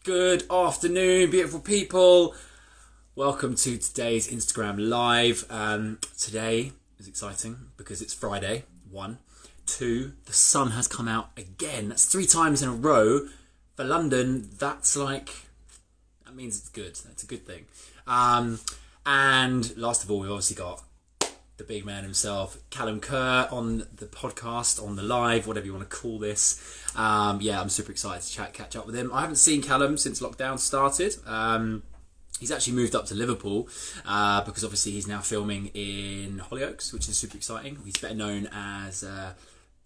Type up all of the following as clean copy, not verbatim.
Good afternoon, beautiful people. Welcome to today's Instagram Live. Today is exciting because it's Friday, 1. 2, the sun has come out again. That's 3 times in a row. For London, that means it's good. That's a good thing. And last of all, we've obviously got the big man himself, Callum Kerr, on the podcast, on the live, whatever you want to call this. I'm super excited to catch up with him. I haven't seen Callum since lockdown started. He's actually moved up to Liverpool because obviously he's now filming in Hollyoaks, which is super exciting. He's better known as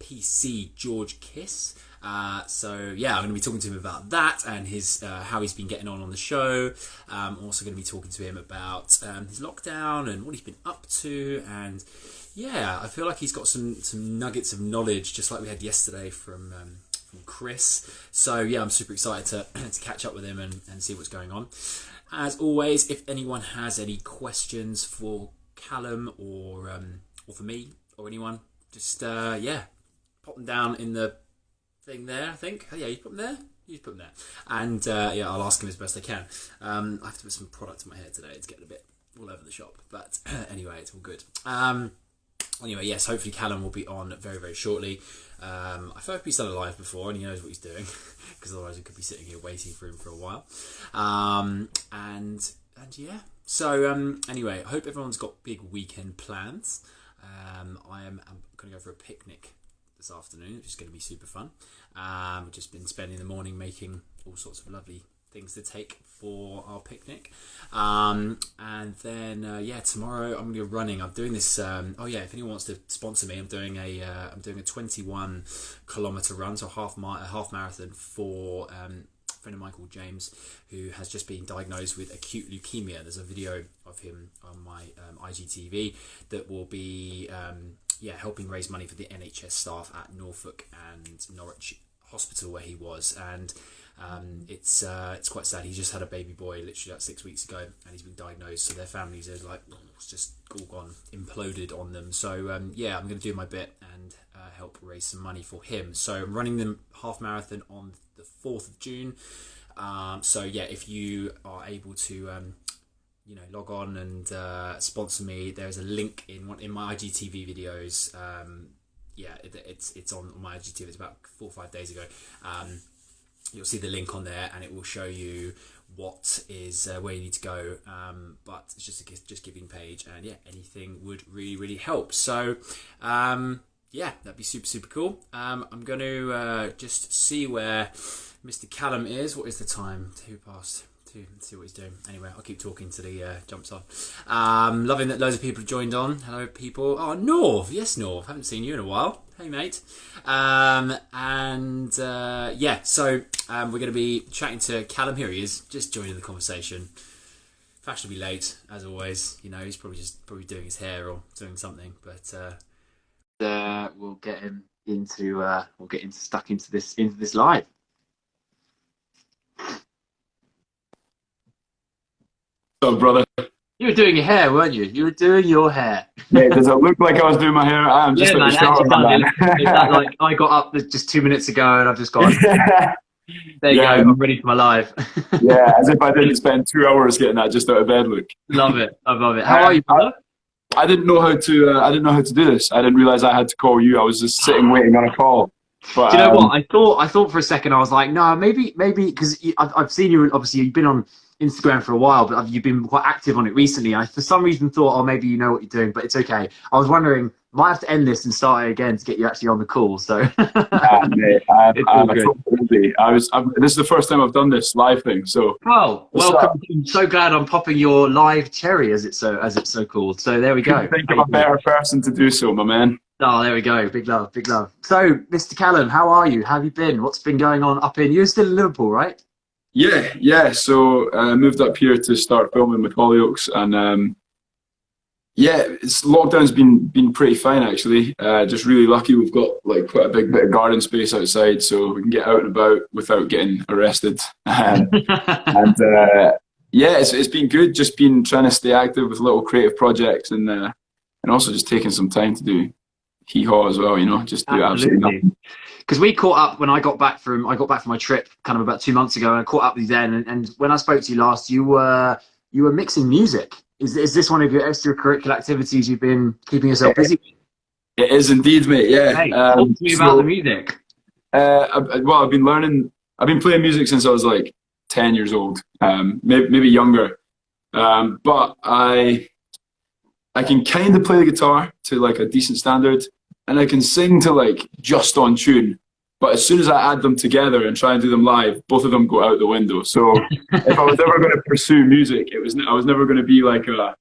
PC George Kiss. I'm going to be talking to him about that and his how he's been getting on the show. I'm also going to be talking to him about his lockdown and what he's been up to. And yeah, I feel like he's got some nuggets of knowledge, just like we had yesterday from Chris. So yeah, I'm super excited to catch up with him and see what's going on. As always, if anyone has any questions for Callum or for me or anyone, just pop them down in the thing there, I think. Oh, yeah, you put them there? You put them there. And I'll ask him as best I can. I have to put some product in my hair today. It's getting a bit all over the shop. But anyway, it's all good. Yes, hopefully Callum will be on very, very shortly. I hope he's done a live before and he knows what he's doing, because otherwise I could be sitting here waiting for him for a while. Anyway, I hope everyone's got big weekend plans. I'm going to go for a picnic this afternoon, which is going to be super fun. We've just been spending the morning making all sorts of lovely things to take for our picnic. Tomorrow I'm going to go running. I'm doing this. If anyone wants to sponsor me, I'm doing a 21 kilometer run, so a half marathon for a friend of mine called James, who has just been diagnosed with acute leukemia. There's a video of him on my IGTV that will be helping raise money for the NHS staff at Norfolk and Norwich Hospital where he was. And it's quite sad. He just had a baby boy literally like 6 weeks ago, and he's been diagnosed. So their families are like, it's just all gone, imploded on them. So I'm going to do my bit and help raise some money for him. So I'm running the half marathon on the 4th of June. If you are able to log on and sponsor me, there's a link in my IGTV videos. It's on my IGTV. It's about 4 or 5 days ago. You'll see the link on there, and it will show you what is where you need to go. But it's just a giving page, and anything would really, really help. So that'd be super, super cool. I'm going to just see where Mr. Callum is. What is the time? 2 past 2. Let's see what he's doing. Anyway, I'll keep talking to the jumps off. Loving that loads of people have joined on. Hello, people. Oh, Norv. Yes, Norv. Haven't seen you in a while. Hey, mate. So we're going to be chatting to Callum. Here he is, just joining the conversation. Fashionably late, as always. He's probably doing his hair or doing something. But we'll get him stuck into this live. What's up, brother? You were doing your hair, weren't you? You were doing your hair. Yeah, does it look like I was doing my hair? I am just at the shower, man. Like I got up just 2 minutes ago and I've just gone, there you go, I'm ready for my live. Yeah, as if I didn't spend 2 hours getting that just out of bed look. Love it. I love it. How are you, brother? I didn't know how to do this. I didn't realize I had to call you. I was just sitting waiting on a call. But, do you know what? I thought for a second, I was like, no, maybe, because I've seen you, obviously you've been on Instagram for a while, but you've been quite active on it recently. I, for some reason, thought, maybe you know what you're doing, but it's okay. I was wondering, I might have to end this and start it again to get you actually on the call. So, mate, this is the first time I've done this live thing. So, welcome. I'm so glad I'm popping your live cherry, as it's so called. So there we go. Think of a better person to do so, my man. Oh, there we go. Big love, big love. So, Mr. Callum, how are you? How have you been? What's been going on up in? You're still in Liverpool, right? Yeah. So I moved up here to start filming with Hollyoaks, and lockdown's been pretty fine actually. Just really lucky we've got like quite a big bit of garden space outside, so we can get out and about without getting arrested. It's been good. Just been trying to stay active with little creative projects, and also just taking some time to do hee haw as well. Just do absolutely nothing. because we caught up when I got back from my trip kind of about 2 months ago, and I caught up with you then. And when I spoke to you last, you were mixing music. Is this one of your extracurricular activities you've been keeping yourself busy with? It is indeed, mate. Yeah. Hey, talk to me about the music. Well, I've been playing music since I was like 10 years old, maybe younger. But I can kind of play the guitar to like a decent standard, and I can sing to like just on tune. But as soon as I add them together and try and do them live, both of them go out the window. So if I was ever going to pursue music, I was never going to be like a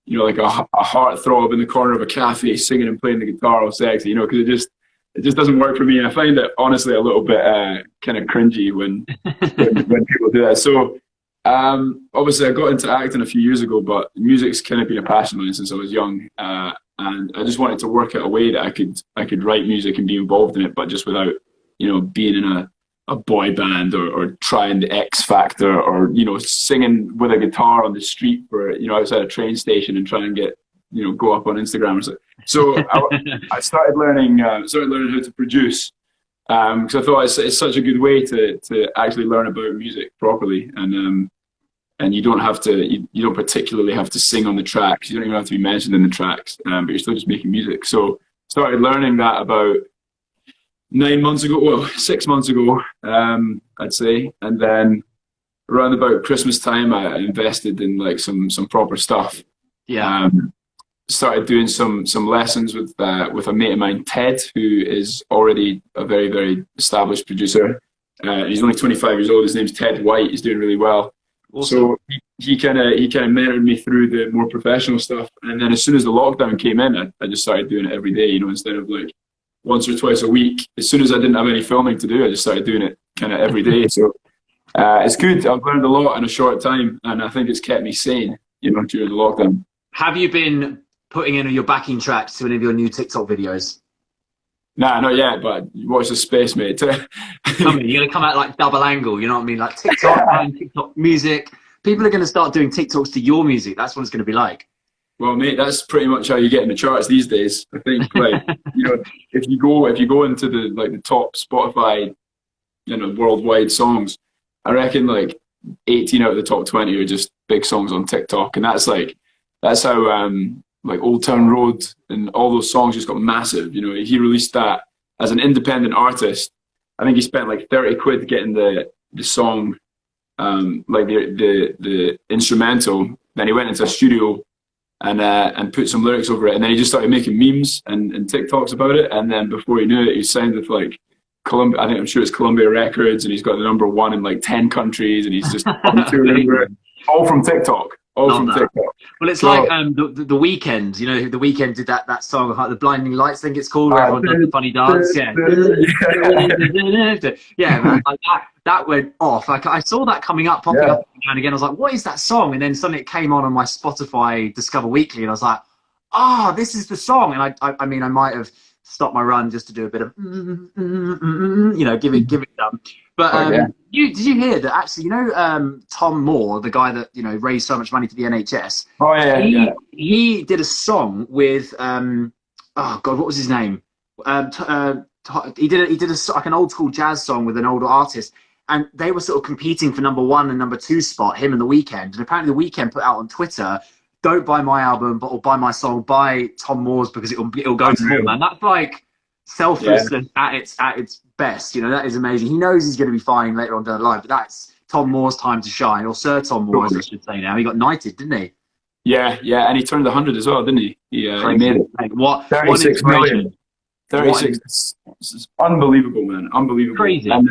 heartthrob in the corner of a cafe singing and playing the guitar all sexy, because it just doesn't work for me. And I find it honestly a little bit kind of cringy when people do that. So obviously I got into acting a few years ago, but music's kind of been a passion of mine since I was young, and I just wanted to work out a way that I could write music and be involved in it, but just without being in a boy band or trying the X Factor or singing with a guitar on the street for outside a train station and try and get go up on Instagram or something. So I started learning how to produce, because I thought it's such a good way to actually learn about music properly, and you don't particularly have to sing on the tracks. You don't even have to be mentioned in the tracks, but you're still just making music. So started learning that about 6 months ago, I'd say. And then around about Christmas time, I invested in like some proper stuff. Yeah. Started doing some lessons with a mate of mine, Ted, who is already a very, very established producer. He's only 25 years old. His name's Ted White. He's doing really well. Awesome. So he kind of mentored me through the more professional stuff. And then as soon as the lockdown came in, I just started doing it every day, instead of like once or twice a week. As soon as I didn't have any filming to do, I just started doing it kind of every day. So it's good. I've learned a lot in a short time, and I think it's kept me sane, during the lockdown. Have you been putting in your backing tracks to any of your new TikTok videos? Nah, not yet, but watch the space, mate. You're going to come out like double angle, you know what I mean? Like TikTok and TikTok music. People are going to start doing TikToks to your music. That's what it's going to be like. Well, mate, that's pretty much how you get in the charts these days. I think, like, if you go into the top Spotify, worldwide songs, I reckon like 18 out of the top 20 are just big songs on TikTok, and that's how like Old Town Road and all those songs just got massive. He released that as an independent artist. I think he spent like 30 quid getting the song, like the instrumental. Then he went into a studio and put some lyrics over it, and then he just started making memes and TikToks about it. And then before he knew it, he signed with like Columbia. I'm sure it's Columbia Records, and he's got the #1 in like 10 countries, and he's just on tour everywhere. All from TikTok. TikTok. Well, it's like the Weeknd. The Weeknd did that song, the Blinding Lights, I think it's called, where everyone does the funny dance. Yeah, man, like that went off. Like I saw that popping up and again. I was like, what is that song? And then suddenly it came on my Spotify Discover Weekly, and I was like, this is the song. And I mean, I might have stopped my run just to do a bit of give it some. But did you hear that actually, Tom Moore, the guy that, raised so much money for the NHS? Oh, yeah. He did a song with, oh, God, what was his name? He did like an old school jazz song with an older artist. And they were sort of competing for #1 and #2 spot, him and The Weeknd. And apparently The Weeknd put out on Twitter, don't buy my album, or buy my song, buy Tom Moore's because it'll go to him, man. That's like selflessness at its best. That is amazing. He knows he's going to be fine later on down the line, but that's Tom Moore's time to shine, or Sir Tom Moore, as I should say now. He got knighted, didn't he? Yeah, and he turned 100 as well, didn't he? He made it. What 36 million. 36. It's unbelievable, man. Unbelievable. Crazy. And,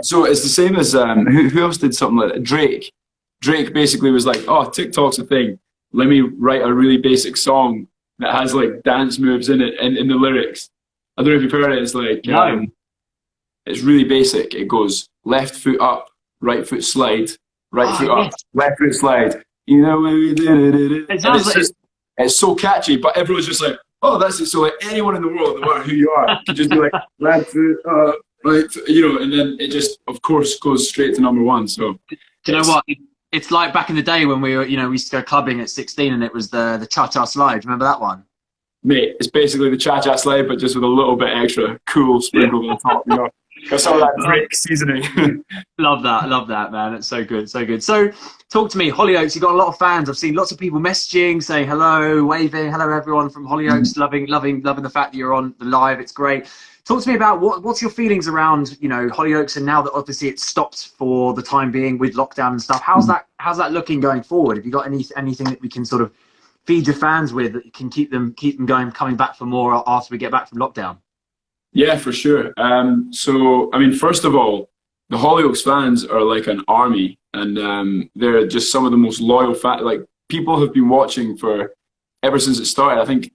so it's the same as who else did something like that? Drake. Drake basically was like, TikTok's a thing. Let me write a really basic song that has like dance moves in it and in the lyrics. I don't know if you've heard it. It's like it's really basic. It goes left foot up, right foot slide, right foot up, left foot slide. It's so catchy, but everyone's just like, that's it. So like anyone in the world, no matter who you are, can just be like left foot up, right foot, and then it just of course goes straight to #1. So do you know what? It's like back in the day when we used to go clubbing at 16, and it was the cha-cha slide. Remember that one? mate, it's basically the cha-cha slide, but just with a little bit extra cool sprinkled on top, you know. Got some of that Drake seasoning. Love that, man. It's so good, so good. So, talk to me, Hollyoaks. You've got a lot of fans. I've seen lots of people messaging, saying hello, waving, hello everyone from Hollyoaks, loving the fact that you're on the live. It's great. Talk to me about what's your feelings around, you know, Hollyoaks, and now that obviously it's stopped for the time being with lockdown and stuff. How's that looking going forward? Have you got anything that we can sort of feed your fans with that can keep them going, coming back for more after we get back from lockdown? Yeah, for sure. So, I mean, first of all, the Hollyoaks fans are like an army, and they're just some of the most loyal fans. Like, people have been watching for ever since it started. I think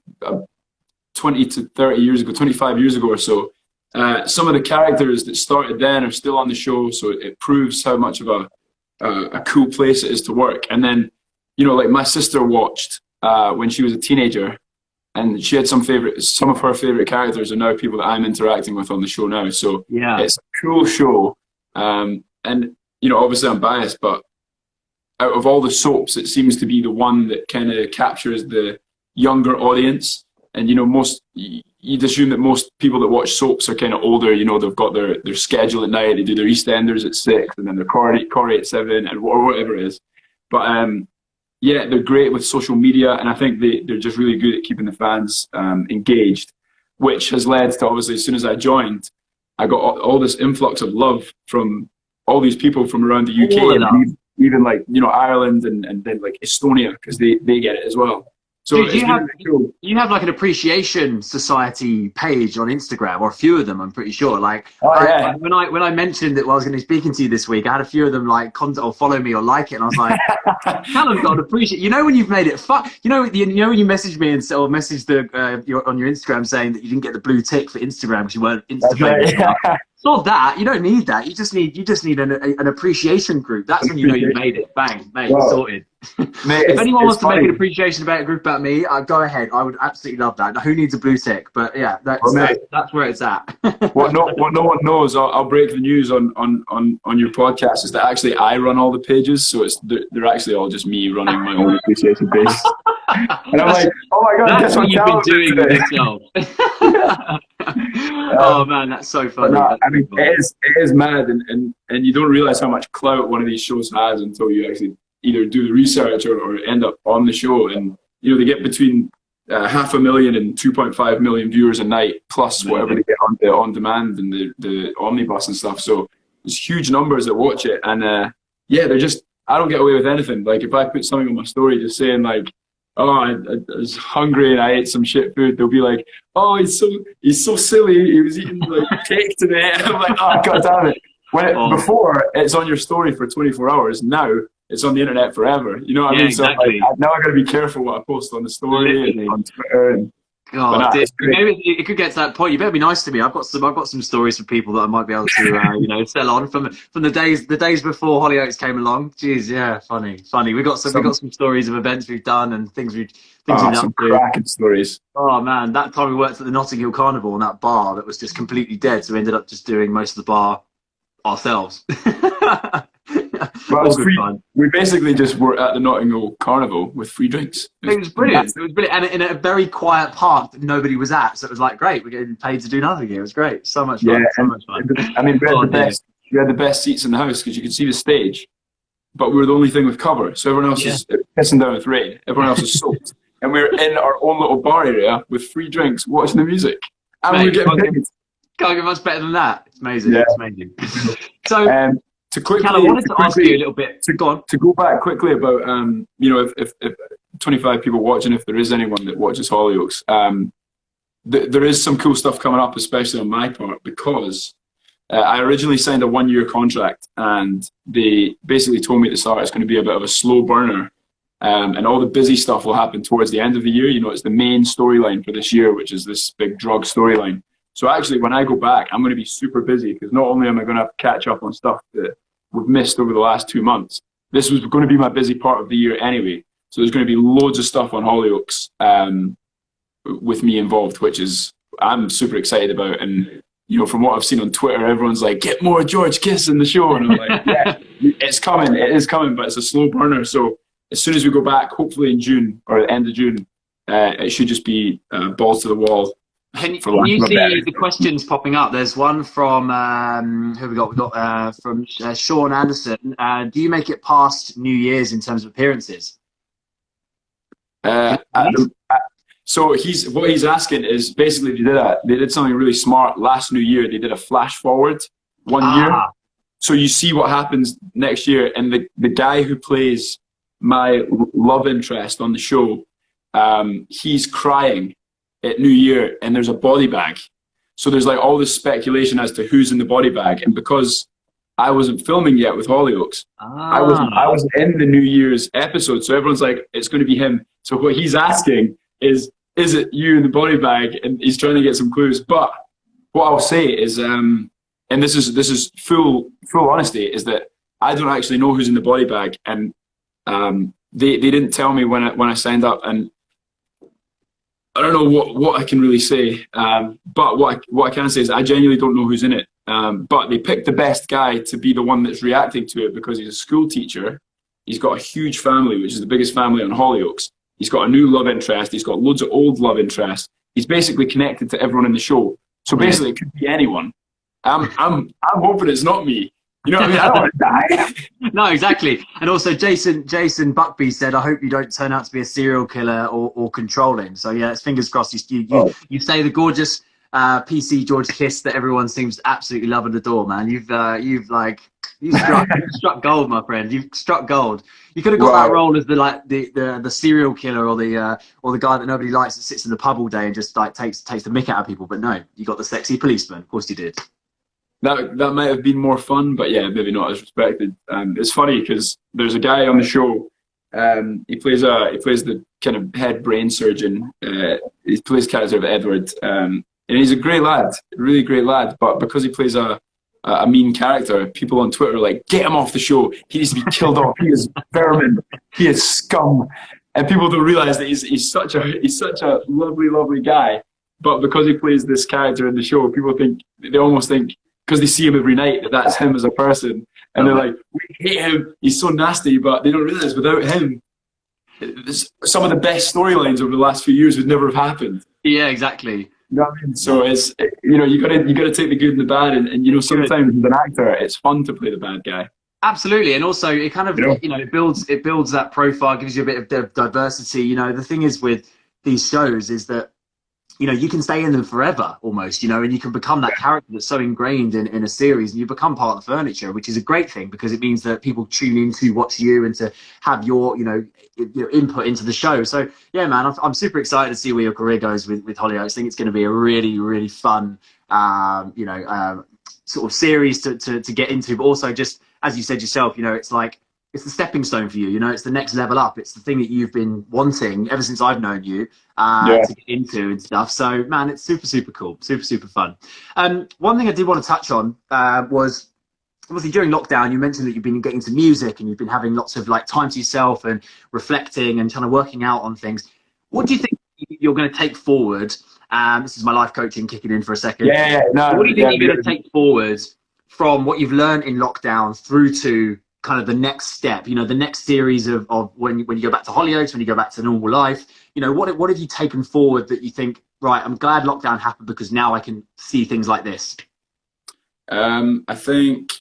20 to 30 years ago, 25 years ago or so. Some of the characters that started then are still on the show, so it proves how much of a cool place it is to work. And then, you know, like my sister watched when she was a teenager, and she had some of her favorite characters are now people that I'm interacting with on the show now. So yeah, it's a cool show. And, you know, obviously I'm biased, but out of all the soaps, it seems to be the one that kind of captures the younger audience. And, you know, you'd assume that most people that watch soaps are kind of older. You know, they've got their schedule at night. They do their EastEnders at 6, and then their Corrie at 7, or whatever it is. But yeah, they're great with social media, and I think they're just really good at keeping the fans engaged, which has led to, obviously, as soon as I joined, I got all this influx of love from all these people from around the UK, and even like, you know, Ireland and then like Estonia, because they get it as well. So dude, you have like an appreciation society page on Instagram, or a few of them, I'm pretty sure. Like, yeah. when I mentioned that I was going to be speaking to you this week, I had a few of them like contact or follow me or like it, and I was like, Callum's got to appreciate. You know when you've made it fun. You know when you messaged me and or messaged on your Instagram saying that you didn't get the blue tick for Instagram because you weren't Insta famous. Right. It's not that. You don't need that. You just need an appreciation group. That's when you know you made it. Bang, mate, sorted. Mate, if anyone wants to make an appreciation about a group about me, go ahead. I would absolutely love that. Now, who needs a blue tick? But yeah, that's where it's at. What no one knows, I'll break the news on your podcast, is that actually I run all the pages, so they're actually all just me running my own appreciation page. And I'm like, oh my god, that's what you've been doing with yourself. Oh man, that's so funny. No, I mean, it is mad, and you don't realize how much clout one of these shows has until you actually either do the research or end up on the show. And you know, they get between 500,000 and 2.5 million viewers a night, plus whatever they get on demand and the omnibus and stuff. So there's huge numbers that watch it, and yeah, I don't get away with anything. Like, if I put something on my story just saying like, oh, I was hungry and I ate some shit food, they'll be like, oh, he's so silly, he was eating like cake today. And I'm like, oh, god damn it. Before, it's on your story for 24 hours. Now it's on the internet forever. You know what I mean? Exactly. So like, now I got to be careful what I post on the story and on Twitter. And, God, maybe it could get to that point. You better be nice to me. I've got some stories for people that I might be able to sell on from the days before Hollyoaks came along. Jeez, yeah, funny. We got some stories of events we've done and things we've done. Some cracking stories. Oh man, that time we worked at the Notting Hill Carnival, and that bar that was just completely dead, so we ended up just doing most of the bar ourselves. Well, we basically just were at the Notting Hill Carnival with free drinks. It was brilliant. And in a very quiet park that nobody was at. So it was like, great, we're getting paid to do nothing here. It was great. So much fun. Yeah, I mean, we had the best seats in the house because you could see the stage, but we were the only thing with cover. So everyone else is pissing down with rain. Everyone else is soaked. And we were in our own little bar area with free drinks, watching the music. And we were getting paid. Can't get much better than that. It's amazing. Yeah. It's amazing. So, Cal, I wanted to ask you a little bit. To go back quickly about, you know, if 25 people watching, if there is anyone that watches Hollyoaks, there is some cool stuff coming up, especially on my part, because I originally signed a 1-year contract, and they basically told me at the start it's going to be a bit of a slow burner, and all the busy stuff will happen towards the end of the year. You know, it's the main storyline for this year, which is this big drug storyline. So actually, when I go back, I'm going to be super busy, because not only am I going to have to catch up on stuff that we've missed over the last 2 months, this was going to be my busy part of the year anyway. So there's going to be loads of stuff on Hollyoaks with me involved, which I'm super excited about. And, you know, from what I've seen on Twitter, everyone's like, get more George Kiss in the show. And I'm like, yeah, it's coming. It is coming, but it's a slow burner. So as soon as we go back, hopefully in June or the end of June, it should just be balls to the wall. Can you see the questions popping up? There's one from who we got? We got from Sean Anderson. Do you make it past New Year's in terms of appearances? So what he's asking is basically they did something really smart last New Year. They did a flash forward 1 year, so you see what happens next year. And the guy who plays my love interest on the show, he's crying at New Year, and there's a body bag. So there's like all this speculation as to who's in the body bag. And because I wasn't filming yet with Hollyoaks, I was in the New Year's episode, so everyone's like, it's going to be him. So what he's asking is it you in the body bag? And he's trying to get some clues. But what I'll say is, and this is full honesty, is that I don't actually know who's in the body bag, and they didn't tell me when I signed up, and I don't know what I can really say. But what I can say is I genuinely don't know who's in it. But they picked the best guy to be the one that's reacting to it because he's a school teacher. He's got a huge family, which is the biggest family on Hollyoaks. He's got a new love interest. He's got loads of old love interests. He's basically connected to everyone in the show. So basically, it could be anyone. I'm hoping it's not me. You know what I mean? I don't want to die. No, exactly. And also, Jason Buckby said, "I hope you don't turn out to be a serial killer or controlling." So yeah, it's fingers crossed. You say the gorgeous PC George Kiss that everyone seems to absolutely love and adore, man. You've struck gold, my friend. You've struck gold. You could have got that role as the serial killer or the guy that nobody likes that sits in the pub all day and just like takes the mick out of people. But no, you got the sexy policeman. Of course you did. That might have been more fun, but yeah, maybe not as respected. It's funny because there's a guy on the show. He plays the kind of head brain surgeon. He plays the character of Edward, and he's a great lad, really great lad. But because he plays a mean character, people on Twitter are like, "Get him off the show. He needs to be killed off. He is vermin. He is scum." And people don't realize that he's such a lovely guy. But because he plays this character in the show, they almost think, because they see him every night, that's him as a person, and they're like, "We hate him. He's so nasty." But they don't realize without him, some of the best storylines over the last few years would never have happened. Yeah, exactly. You know what I mean? So it's you got to take the good and the bad, and sometimes as an actor, it's fun to play the bad guy. Absolutely, and also it kind of it builds that profile, gives you a bit of diversity. The thing is with these shows is that you can stay in them forever almost, and you can become that character that's so ingrained in a series, and you become part of the furniture, which is a great thing because it means that people tune in to watch you and to have your input into the show. So yeah, man, I'm super excited to see where your career goes with Hollyoaks. I think it's going to be a really, really fun, sort of series to get into, but also just, as you said yourself, it's the stepping stone for you. It's the next level up. It's the thing that you've been wanting ever since I've known you to get into and stuff. So, man, it's super, super cool. Super, super fun. One thing I did want to touch on was, obviously, during lockdown, you mentioned that you've been getting into music and you've been having lots of time to yourself and reflecting and kind of working out on things. What do you think you're going to take forward? This is my life coaching kicking in for a second. What do you think you're going to take forward from what you've learned in lockdown through to kind of the next step, the next series of when you go back to Hollyoaks, when you go back to normal life, what have you taken forward that you think, right, I'm glad lockdown happened because now I can see things like this? I think,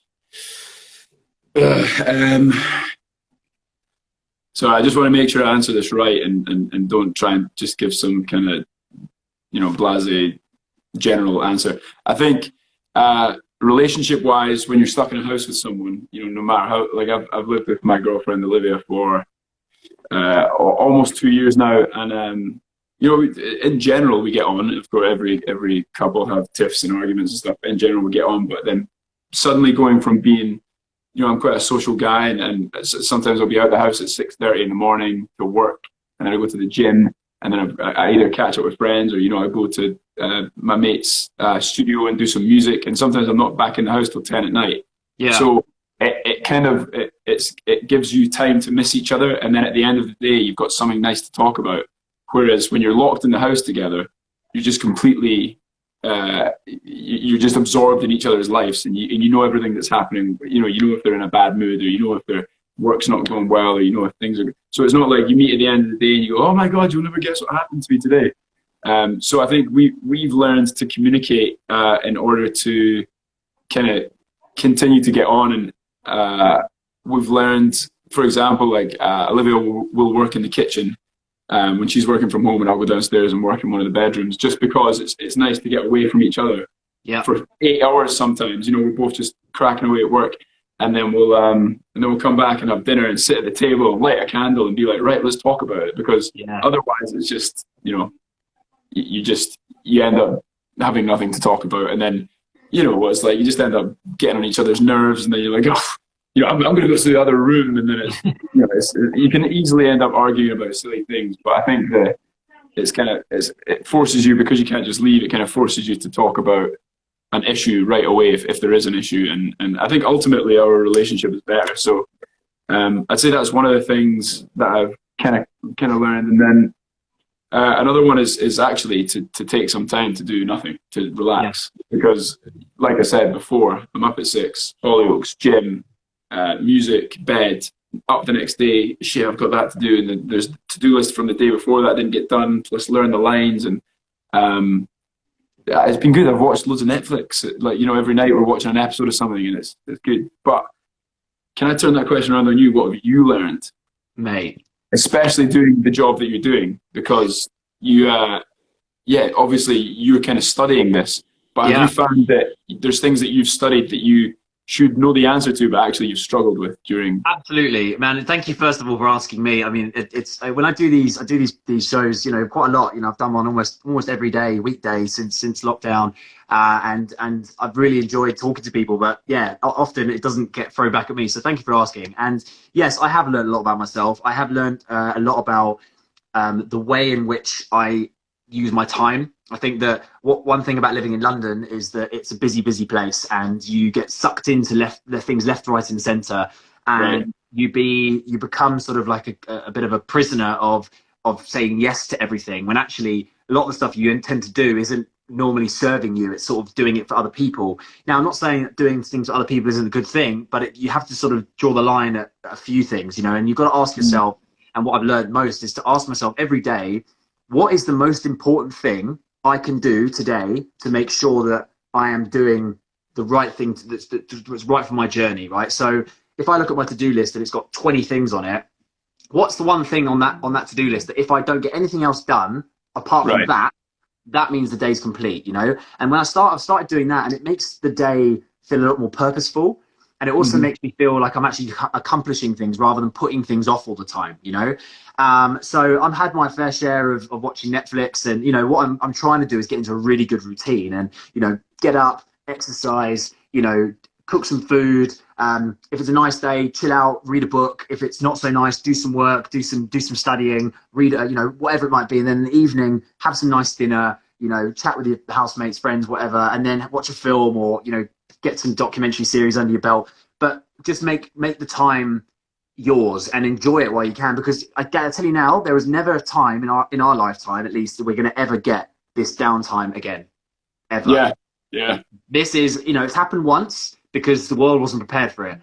so I just want to make sure I answer this right and don't try and just give some kind of, blasé general answer. I think, relationship wise, when you're stuck in a house with someone, no matter how, I've lived with my girlfriend Olivia for almost 2 years now, and in general we get on. Of course, every couple have tiffs and arguments and stuff. In general, we get on, but then suddenly going from being, I'm quite a social guy, and sometimes I'll be out of the house at 6:30 in the morning to work, and then I go to the gym, and then I either catch up with friends or I go to my mate's studio and do some music, and sometimes I'm not back in the house till 10 at night. Yeah. So it gives you time to miss each other, and then at the end of the day, you've got something nice to talk about. Whereas when you're locked in the house together, you're just completely you're just absorbed in each other's lives, and you know everything that's happening. You know if they're in a bad mood, or if they're work's not going well, or you know if things are. So it's not like you meet at the end of the day and you go, "Oh my God, you'll never guess what happened to me today." So I think we've learned to communicate in order to kind of continue to get on, and we've learned, for example, like Olivia will work in the kitchen when she's working from home, and I'll go downstairs and work in one of the bedrooms, just because it's nice to get away from each other for 8 hours sometimes. You know, we're both just cracking away at work, and then we'll come back and have dinner and sit at the table and light a candle and be like, right, let's talk about it, because otherwise it's just, you know, you end up having nothing to talk about, and then, you know, it's like you just end up getting on each other's nerves, and then you're like, oh, you know, I'm going to go to the other room, and then it's, you know, you can easily end up arguing about silly things. But I think that it forces you, because you can't just leave. It kind of forces you to talk about an issue right away if there is an issue, and I think ultimately our relationship is better. So I'd say that's one of the things that I've kind of learned, and then another one is actually to take some time to do nothing, to relax, because like I said before, I'm up at 6, Hollyoaks, gym, music, bed, up the next day, shit, I've got that to do, and then there's to-do list from the day before that didn't get done, plus learn the lines, and it's been good. I've watched loads of Netflix, like, you know, every night we're watching an episode of something, and it's good. But can I turn that question around on you? What have you learned, mate? Especially doing the job that you're doing, because you, obviously you're kind of studying this, but have you found that there's things that you've studied that you should know the answer to, but actually you've struggled with during? Absolutely, man. And thank you first of all for asking me. I mean, it's when I do these shows, you know, quite a lot. You know, I've done one almost every day, weekday since lockdown, and I've really enjoyed talking to people. But yeah, often it doesn't get thrown back at me. So thank you for asking. And yes, I have learned a lot about myself. I have learned a lot about the way in which I use my time. I think that one thing about living in London is that it's a busy place, and you get sucked into things left, right, and centre, and you become sort of like a bit of a prisoner of saying yes to everything, when actually a lot of the stuff you intend to do isn't normally serving you. It's sort of doing it for other people. Now, I'm not saying that doing things for other people isn't a good thing, but you have to sort of draw the line at a few things, you know, and you've got to ask yourself, and what I've learned most is to ask myself every day, what is the most important thing I can do today to make sure that I am doing the right thing that's right for my journey, right? So if I look at my to-do list and it's got 20 things on it, what's the one thing on that to-do list that if I don't get anything else done apart from that means the day's complete, you know? And when I've started doing that, and it makes the day feel a lot more purposeful. And it also makes me feel like I'm actually accomplishing things rather than putting things off all the time, you know? So I've had my fair share of watching Netflix, and, you know, what I'm trying to do is get into a really good routine and, you know, get up, exercise, you know, cook some food. If it's a nice day, chill out, read a book. If it's not so nice, do some work, do some studying, read, you know, whatever it might be. And then in the evening, have some nice dinner, you know, chat with your housemates, friends, whatever, and then watch a film, or, you know, get some documentary series under your belt. But just make the time yours and enjoy it while you can, because I gotta tell you now, there is never a time in our lifetime, at least, that we're going to ever get this downtime again, ever. This is, you know, it's happened once because the world wasn't prepared for it,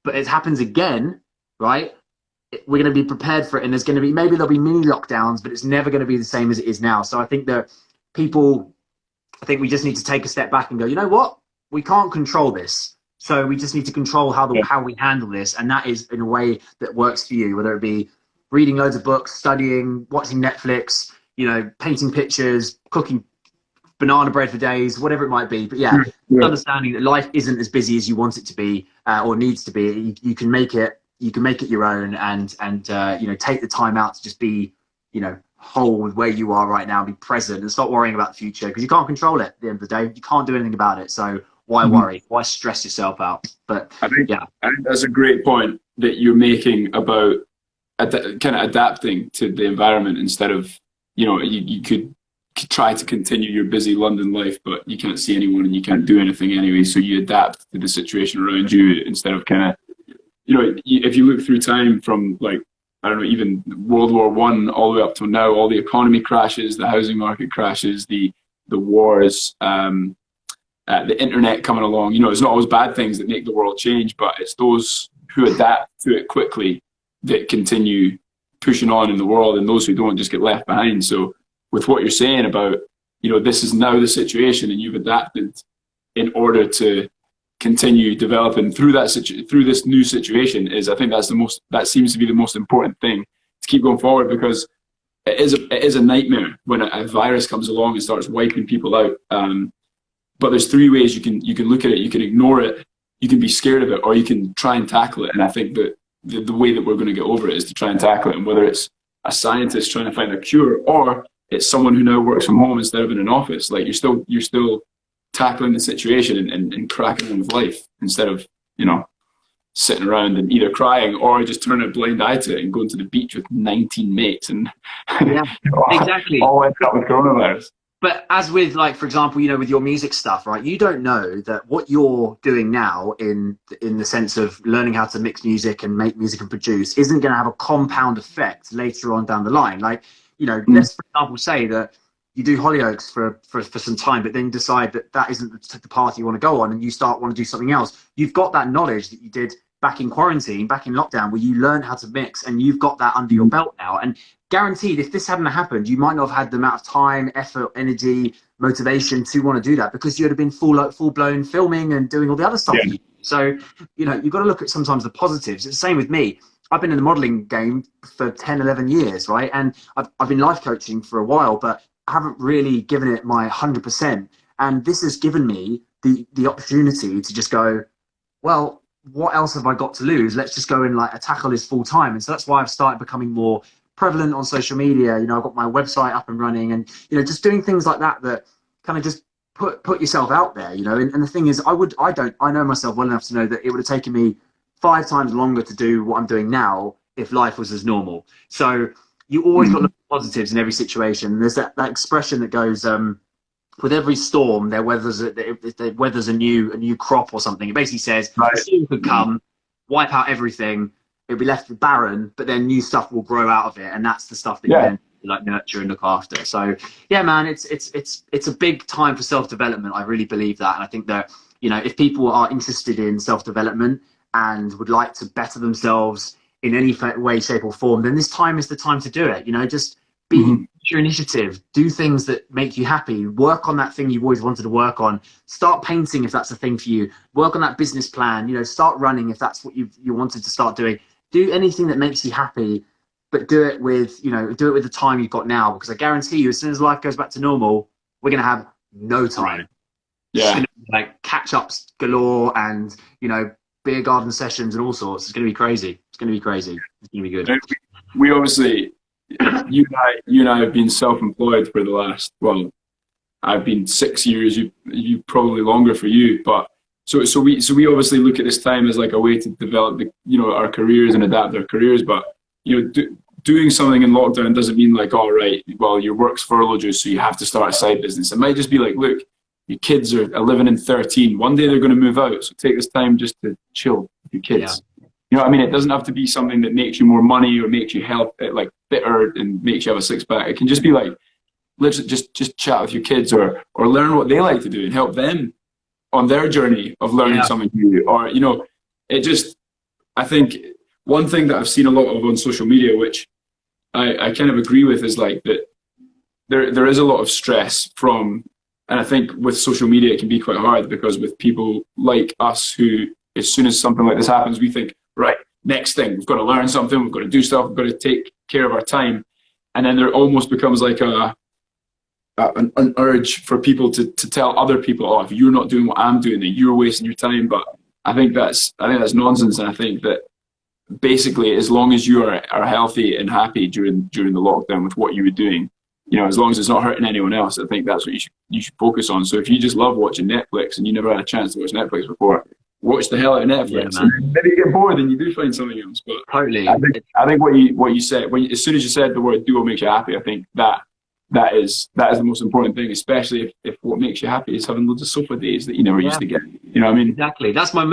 but it happens again, right? We're going to be prepared for it, and maybe there'll be mini lockdowns, but it's never going to be the same as it is now. So I think that we just need to take a step back and go, you know what, we can't control this. So we just need to control how we handle this, and that is in a way that works for you, whether it be reading loads of books, studying, watching Netflix, you know, painting pictures, cooking banana bread for days, whatever it might be. But understanding that life isn't as busy as you want it to be, or needs to be. You can make it your own, and you know, take the time out to just be, you know, whole with where you are right now, be present, and stop worrying about the future, because you can't control it at the end of the day. You can't do anything about it. So why worry? Why stress yourself out? But I think that's a great point that you're making about kind of adapting to the environment, instead of, you know, you could try to continue your busy London life, but you can't see anyone and you can't do anything anyway. So you adapt to the situation around you, instead of kind of, you know, if you look through time from, like, I don't know, even World War I all the way up to now, all the economy crashes, the housing market crashes, the wars, the internet coming along. You know, it's not always bad things that make the world change, but it's those who adapt to it quickly that continue pushing on in the world, and those who don't just get left behind. So with what you're saying about, this is now the situation and you've adapted in order to continue developing through through this new situation, I think that seems to be the most important thing to keep going forward, because it is a nightmare when a virus comes along and starts wiping people out. But there's three ways you can look at it. You can ignore it, you can be scared of it, or you can try and tackle it. And I think that the way that we're going to get over it is to try and tackle it. And whether it's a scientist trying to find a cure, or it's someone who now works from home instead of in an office, like you're still tackling the situation and cracking on with life, instead of sitting around and either crying or just turning a blind eye to it and going to the beach with 19 mates and exactly all ended up with coronavirus. But as with, like, for example, with your music stuff, right? You don't know that what you're doing now in the sense of learning how to mix music and make music and produce isn't going to have a compound effect later on down the line. Like, let's, for example, say that you do Hollyoaks for some time, but then decide that isn't the path you want to go on, and you want to do something else. You've got that knowledge that you did back in quarantine, back in lockdown, where you learned how to mix, and you've got that under your belt now. And guaranteed, if this hadn't happened, you might not have had the amount of time, effort, energy, motivation to want to do that, because you'd have been full blown filming and doing all the other stuff. Yeah. So, you've got to look at sometimes the positives. It's the same with me. I've been in the modeling game for 10, 11 years, right? And I've been life coaching for a while, but I haven't really given it my 100%. And this has given me the opportunity to just go, well, what else have I got to lose? Let's just go and tackle this full time. And so that's why I've started becoming more prevalent on social media. I've got my website up and running, and just doing things like that kind of just put yourself out there. And the thing is, I know myself well enough to know that it would have taken me 5 times longer to do what I'm doing now if life was as normal. So you always got to look at positives in every situation. There's that expression that goes, with every storm, there weathers a new crop or something. It basically says, right, the storm could come, wipe out everything, it'll be left barren, but then new stuff will grow out of it, and that's the stuff that you then nurture and look after. So yeah, man, it's a big time for self-development. I really believe that, and I think that if people are interested in self-development and would like to better themselves in any way, shape, or form, then this time is the time to do it. Just be your initiative, do things that make you happy, work on that thing you've always wanted to work on, start painting if that's a thing for you, work on that business plan, start running if that's what you wanted to start doing. Do anything that makes you happy, but do it with the time you've got now, because I guarantee you, as soon as life goes back to normal, we're going to have no time. Yeah. Catch-ups galore and, beer garden sessions and all sorts. It's going to be crazy. It's going to be crazy. It's going to be good. We obviously, you and I have been self-employed for the last, I've been 6 years, you probably longer for you, but so we obviously look at this time as like a way to develop our careers and adapt our careers. But doing something in lockdown doesn't mean like, all right, well, your work's furloughed you, so you have to start a side business. It might just be like, look, your kids are 11 and 13. One day they're going to move out, so take this time just to chill with your kids. Yeah. It doesn't have to be something that makes you more money or makes you fitter and makes you have a six pack. It can just be like, let's just chat with your kids or learn what they like to do and help them on their journey of learning something new. Or I think one thing that I've seen a lot of on social media, which I kind of agree with, is like that there is a lot of stress from, and I think with social media it can be quite hard, because with people like us who, as soon as something like this happens, we think, right, next thing, we've got to learn something, we've got to do stuff, we've got to take care of our time. And then there almost becomes like an urge for people to tell other people, oh, if you're not doing what I'm doing, then you're wasting your time. But I think that's nonsense. And I think that basically, as long as you are healthy and happy during the lockdown with what you were doing, as long as it's not hurting anyone else, I think that's what you should focus on. So if you just love watching Netflix and you never had a chance to watch Netflix before, watch the hell out of Netflix. Yeah, maybe you get bored and you do find something else. But totally, I think what you said, as soon as you said the word "do what makes you happy," I think that the most important thing, especially if what makes you happy is having loads of sofa days that you never used to get. You know what I mean? Exactly. That's why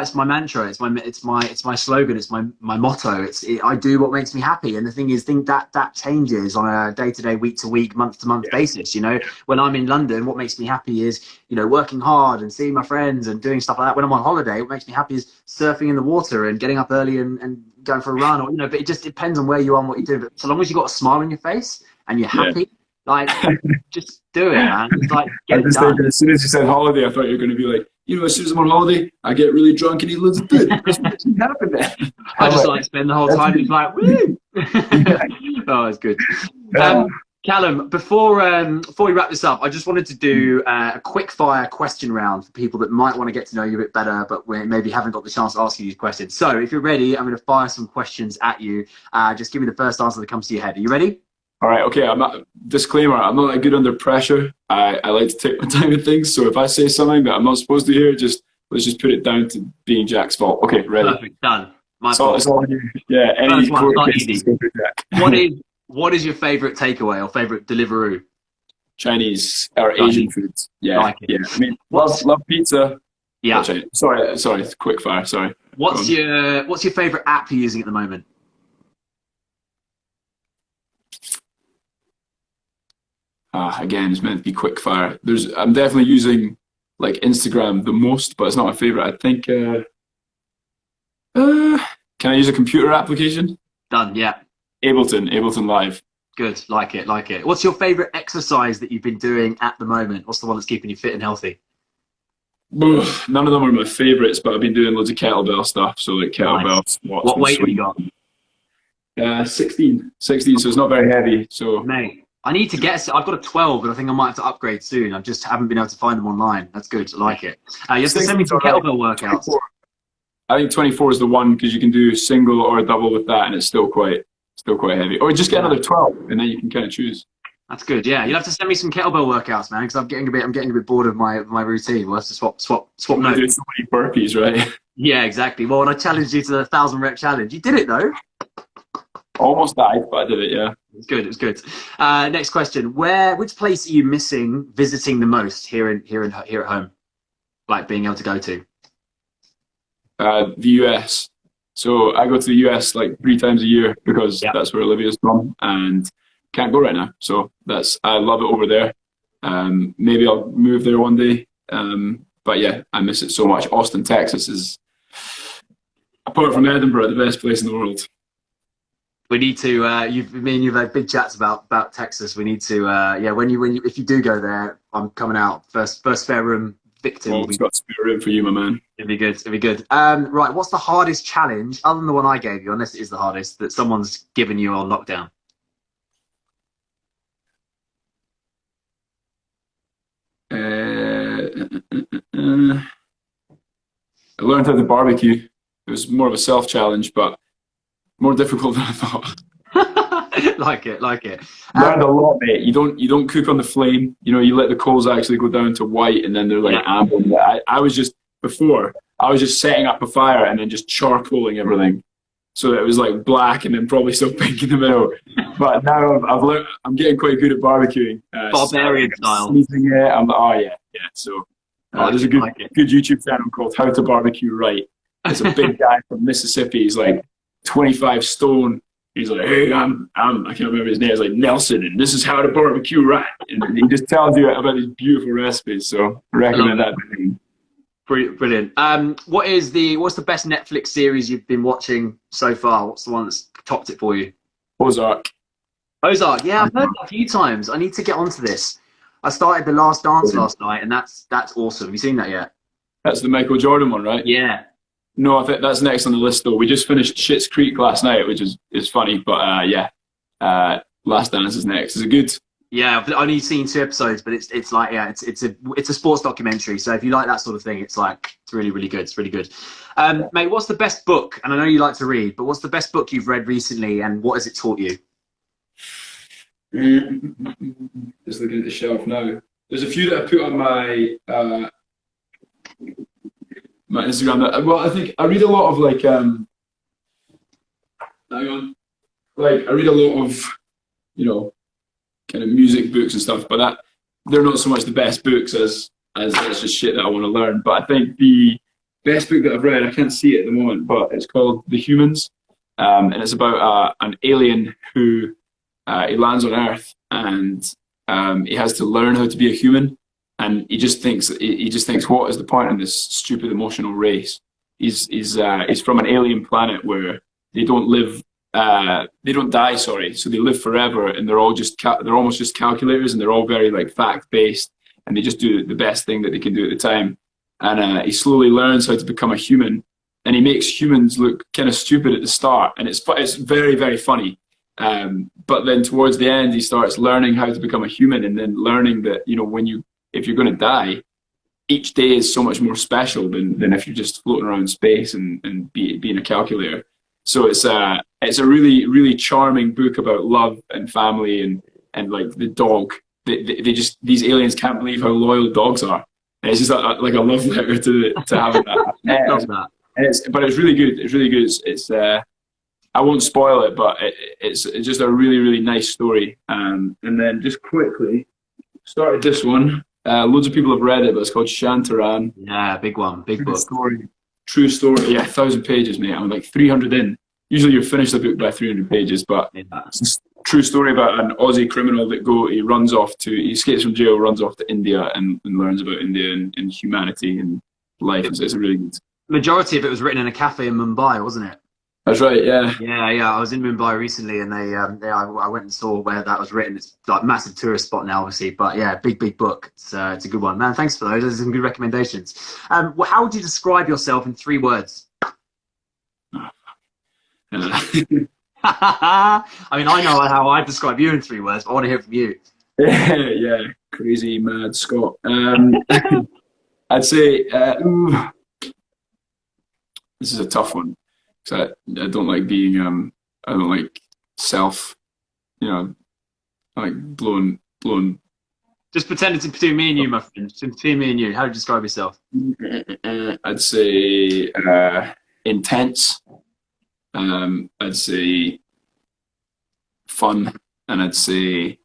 it's my mantra. It's my slogan. It's my motto. I do what makes me happy. And the thing is, that changes on a day-to-day, week-to-week, month-to-month basis. You know, when I'm in London, what makes me happy is, you know, working hard and seeing my friends and doing stuff like that. When I'm on holiday, what makes me happy is surfing in the water and getting up early and going for a run, or, you know, but it just depends on where you are and what you do. But so long as you've got a smile on your face and you're happy, like, just do it, man. It's like, get it done. Thinking, as soon as you said holiday, I thought you were going to be like, you know, as soon as I'm on holiday, I get really drunk and eat loads of food. That's what happened there. I just like spend the whole time just like, woo! Oh, it's good. Callum, before we wrap this up, I just wanted to do a quick fire question round for people that might want to get to know you a bit better, but we maybe haven't got the chance to ask you these questions. So if you're ready, I'm going to fire some questions at you. Just give me the first answer that comes to your head. Are you ready? All right, okay. Disclaimer, I'm not that good under pressure. I like to take my time with things. So if I say something that I'm not supposed to hear, let's just put it down to being Jack's fault. Okay, ready? Perfect, done. It's all you. Yeah, any What is your favourite takeaway or favourite Deliveroo? Chinese or Asian food. Yeah, like it. Yeah. I mean, love pizza. Yeah. Sorry, quick fire. Sorry. What's your favourite app you're using at the moment? Again, it's meant to be quick fire. I'm definitely using like Instagram the most, but it's not my favorite. I think. Can I use a computer application? Done. Yeah. Ableton Live. Good. Like it. What's your favorite exercise that you've been doing at the moment? What's the one that's keeping you fit and healthy? None of them are my favorites, but I've been doing loads of kettlebell stuff. So like kettlebell squats. What weight have you got? 16. So it's not very heavy. So. Mate. I need to get. I've got a 12, but I think I might have to upgrade soon. I just haven't been able to find them online. That's good. I like it. You have to send me some kettlebell workouts. 24. I think 24 is the one because you can do single or a double with that, and it's still quite heavy. Or just get another 12, and then you can kind of choose. That's good. Yeah, you'll have to send me some kettlebell workouts, man, because I'm getting a bit bored of my routine. We'll have to swap notes. Doing so many burpees, right? Yeah, exactly. Well, when I challenged you to the 1,000 rep challenge, you did it though. Almost died, but I did it. Yeah. It was good. Next question: which place are you missing visiting the most here at home? Like being able to go to? The US. So I go to the US like 3 times a year because that's where Olivia's from, and can't go right now. So I love it over there. Maybe I'll move there one day. But yeah, I miss it so much. Austin, Texas is, apart from Edinburgh, the best place in the world. We need to. You've had big chats about Texas. We need to. If you do go there, I'm coming out first spare room victim. Well, it's got spare room for you, my man. It'd be good. Right. What's the hardest challenge, other than the one I gave you, unless it is the hardest, that someone's given you on lockdown? I learned how to barbecue. It was more of a self challenge, but more difficult than I thought. like it. Learned a lot, mate. You don't cook on the flame. You know, you let the coals actually go down to white, and then they're like amber. I was just setting up a fire and then just charcoaling everything, so that it was like black and then probably still pink in the middle. But now I'm getting quite good at barbecuing. Barbarian style. So there's a good YouTube channel called How to Barbecue Right. It's a big guy from Mississippi. He's like 25 stone. He's like, hey, I can't remember his name. It's like Nelson, and this is how to barbecue right. And he just tells you about these beautiful recipes. So I recommend that. Brilliant. What's the best Netflix series you've been watching so far? What's the one that's topped it for you? Ozark. Yeah, I've heard that a few times. I need to get onto this. I started The Last Dance last night, and that's awesome. Have you seen that yet? That's the Michael Jordan one, right? Yeah. No, I think that's next on the list though. We just finished Schitt's Creek last night, which is funny, but Last Dance is next. Is it good? Yeah, I've only seen 2 episodes, but it's a sports documentary. So if you like that sort of thing, it's really, really good. It's really good. Mate, what's the best book? And I know you like to read, but what's the best book you've read recently, and what has it taught you? Just looking at the shelf now. There's a few that I put on my Instagram. Well, I think I read a lot of I read a lot of, kind of music books and stuff, but that they're not so much the best books as just shit that I want to learn. But I think the best book that I've read, I can't see it at the moment, but it's called The Humans, and it's about an alien who he lands on Earth, and he has to learn how to be a human, and he just thinks what is the point in this stupid emotional race? He's from an alien planet where they don't live. They don't die, sorry. So they live forever, and they're almost just calculators, and they're all very like fact based, and they just do the best thing that they can do at the time. And he slowly learns how to become a human, and he makes humans look kind of stupid at the start, and it's very, very funny. But then towards the end, he starts learning how to become a human, and then learning that if you're going to die, each day is so much more special than if you're just floating around space and being a calculator. So it's a really, really charming book about love and family and like the dog. These aliens can't believe how loyal dogs are. And it's just like a love letter to having that. Love that. But it's really good. It's really good. It's I won't spoil it, but it's just a really, really nice story. And then just quickly started this one. Loads of people have read it, but it's called Shantaran. Yeah, big one, big book. True story. Yeah, 1,000 pages, mate. I'm like 300 in. Usually you finish the book by 300 pages, but it's a true story about an Aussie criminal that he escapes from jail, runs off to India and learns about India and humanity and life. It's a really good. Majority of it was written in a cafe in Mumbai, wasn't it? That's right, yeah. Yeah. I was in Mumbai recently, and I went and saw where that was written. It's like a massive tourist spot now, obviously, but yeah, big book. It's a good one, man. Thanks for those. Those are some good recommendations. How would you describe yourself in 3 words? I mean, I know how I describe you in 3 words, but I want to hear from you. Yeah, crazy, mad Scot. I'd say this is a tough one. So I don't like being I don't like self, I like blowing. Just pretend it's between me and you, my friend. It's between me and you. How do you describe yourself? I'd say intense. I'd say fun, and I'd say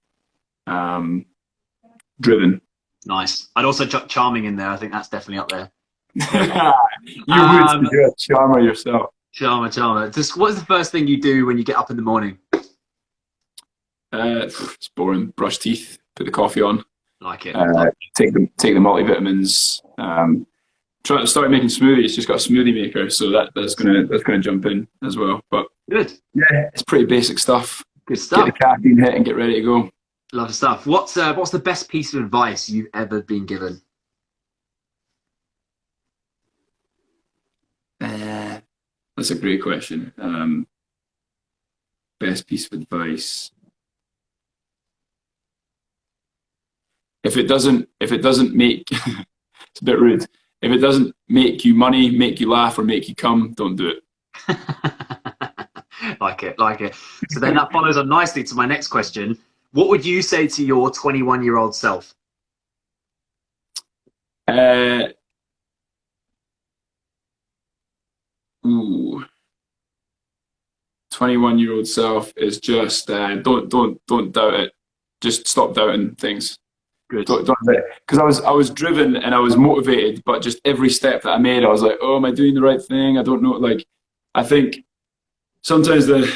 driven. Nice. I'd also chuck charming in there. I think that's definitely up there. You would be a charmer yourself. Charmer. Just what is the first thing you do when you get up in the morning? It's boring. Brush teeth, put the coffee on. Like it. Take the multivitamins. Try to start making smoothies. Just got a smoothie maker, so that's gonna jump in as well. But good. Yeah, it's pretty basic stuff. Good stuff. Get the caffeine hit and get ready to go. Love stuff. What's the best piece of advice you've ever been given? That's a great question. Best piece of advice. If it doesn't make it's a bit rude. If it doesn't make you money, make you laugh, or make you come, don't do it. Like it. So then that follows on nicely to my next question. What would you say to your 21-year-old self? 21-year-old self is just don't doubt it. Just stop doubting things. Good. Because I was driven and I was motivated, but just every step that I made, I was like, oh, am I doing the right thing? I don't know. Like, I think sometimes the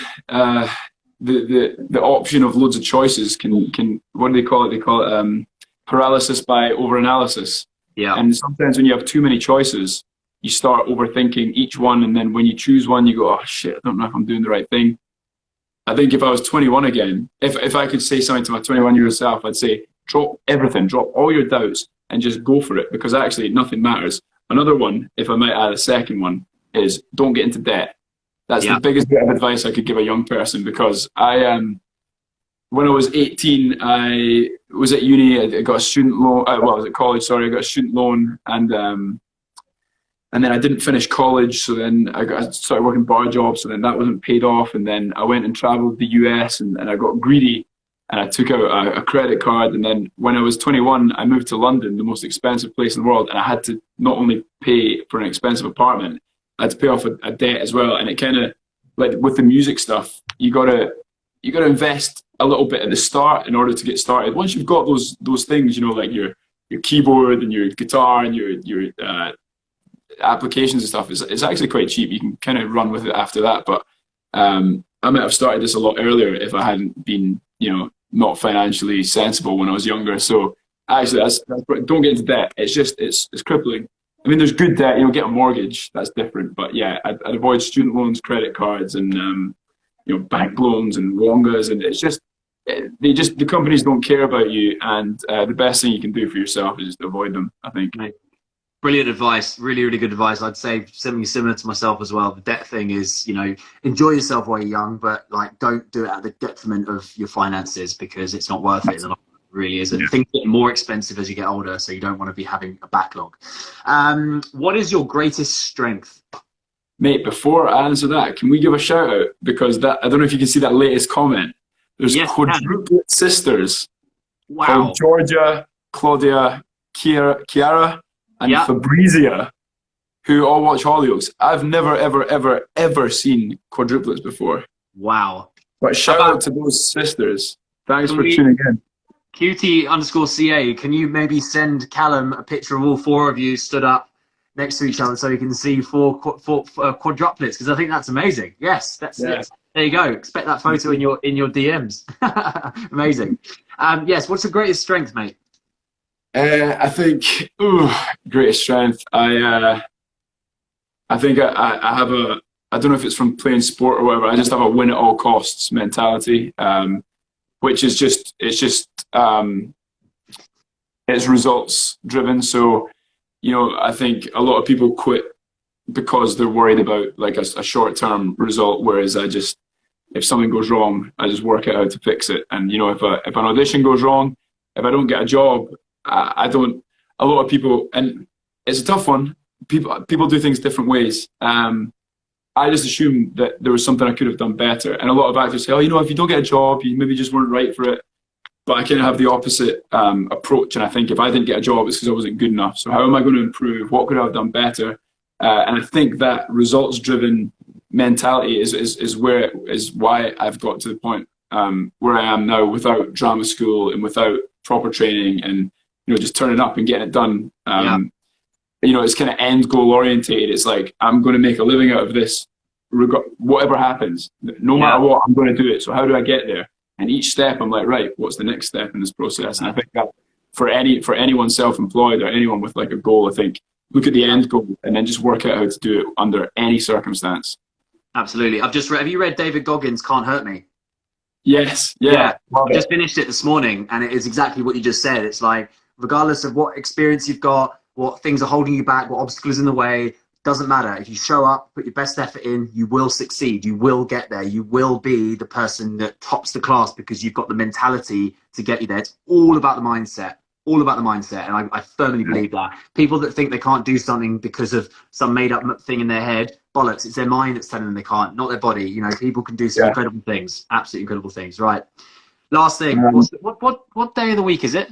option of loads of choices can what do they call it? They call it paralysis by overanalysis. Yeah. And sometimes when you have too many choices, you start overthinking each one, and then when you choose one, you go, oh shit, I don't know if I'm doing the right thing. I think if I was 21 again, if I could say something to my 21-year-old self, I'd say, drop everything, drop all your doubts, and just go for it, because actually nothing matters. Another one, if I might add a second one, is don't get into debt. That's the biggest bit of advice I could give a young person, because when I was 18, I was at uni. I got a student loan. I was at college. Sorry, I got a student loan, and then I didn't finish college. So then I started working bar jobs. So then that wasn't paid off. And then I went and traveled the US, and I got greedy, and I took out a credit card. And then when I was 21, I moved to London, the most expensive place in the world, and I had to not only pay for an expensive apartment, I had to pay off a debt as well. And it kind of, like with the music stuff, you gotta invest a little bit at the start in order to get started. Once you've got those things, you know, like your keyboard and your guitar and your applications and stuff, it's actually quite cheap. You can kind of run with it after that. But I might have started this a lot earlier if I hadn't been, you know, not financially sensible when I was younger. So actually, don't get into debt. It's just it's crippling. I mean, there's good debt. You know, get a mortgage. That's different. But yeah, I'd avoid student loans, credit cards, and you know, bank loans and wongas. And it's just the companies don't care about you. And the best thing you can do for yourself is just avoid them, I think. Brilliant advice. Really, really good advice. I'd say something similar to myself as well. The debt thing is, you know, enjoy yourself while you're young, but like don't do it at the detriment of your finances, because it's not worth it. It really isn't. Yeah. Things get more expensive as you get older, so you don't want to be having a backlog. What is your greatest strength? Mate, before I answer that, can we give a shout out? Because that, I don't know if you can see that latest comment. There's quadruplet sisters. Wow. Called Georgia, Claudia, Chiara, and Fabrizia, who all watch Hollyoaks. I've never, ever, ever, ever seen quadruplets before. Wow. But shout out to those sisters. Thanks for tuning in. QT_CA, can you maybe send Callum a picture of all four of you stood up next to each other so he can see four quadruplets? Because I think that's amazing. Yes, yes. There you go. Expect that photo in your DMs. Amazing. Yes, what's your greatest strength, mate? I think greatest strength. I think I have I don't know if it's from playing sport or whatever. I just have a win at all costs mentality, which is it's results driven. So, you know, I think a lot of people quit because they're worried about like a short term result. Whereas if something goes wrong, I just work out how to fix it. And you know, if an audition goes wrong, if I don't get a job, a lot of people, and it's a tough one. People do things different ways. I just assumed that there was something I could have done better. And a lot of actors say, oh, you know, if you don't get a job, you maybe just weren't right for it. But I kind of have the opposite approach. And I think if I didn't get a job, it's because I wasn't good enough. So how am I going to improve? What could I have done better? And I think that results-driven mentality is why I've got to the point where I am now, without drama school and without proper training, and you know, just turning up and getting it done. You know, it's kind of end goal orientated. It's like, I'm going to make a living out of this, whatever happens. No matter what, I'm going to do it. So how do I get there? And each step, I'm like, right, what's the next step in this process? And I think that for anyone self-employed or anyone with like a goal, I think look at the end goal and then just work out how to do it under any circumstance. Absolutely. Have you read David Goggins' Can't Hurt Me? Yes. Yeah. I just finished it this morning, and it is exactly what you just said. It's like, regardless of what experience you've got, what things are holding you back, what obstacles in the way, doesn't matter. If you show up, put your best effort in, you will succeed. You will get there. You will be the person that tops the class because you've got the mentality to get you there. It's all about the mindset. All about the mindset. And I firmly believe that. People that think they can't do something because of some made up thing in their head, bollocks. It's their mind that's telling them they can't, not their body. You know, people can do some incredible things. Absolutely incredible things. Right. Last thing. What day of the week is it?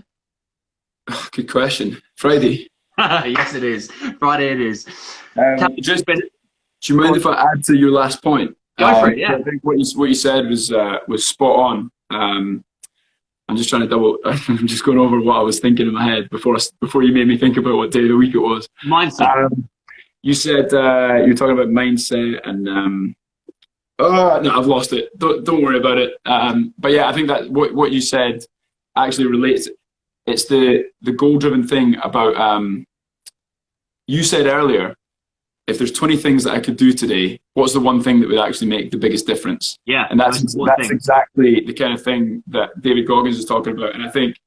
Good question. Friday. Yes, it is. Friday it is. Do you mind if I add to your last point? Go for it, yeah. I think what you said was spot on. I'm just trying to I'm just going over what I was thinking in my head before you made me think about what day of the week it was. Mindset. You said you're talking about mindset and no, I've lost it. Don't worry about it. But yeah, I think that what you said actually relates. It's the goal-driven thing about, you said earlier, if there's 20 things that I could do today, what's the one thing that would actually make the biggest difference? Yeah. And that's exactly the kind of thing that David Goggins is talking about. And I think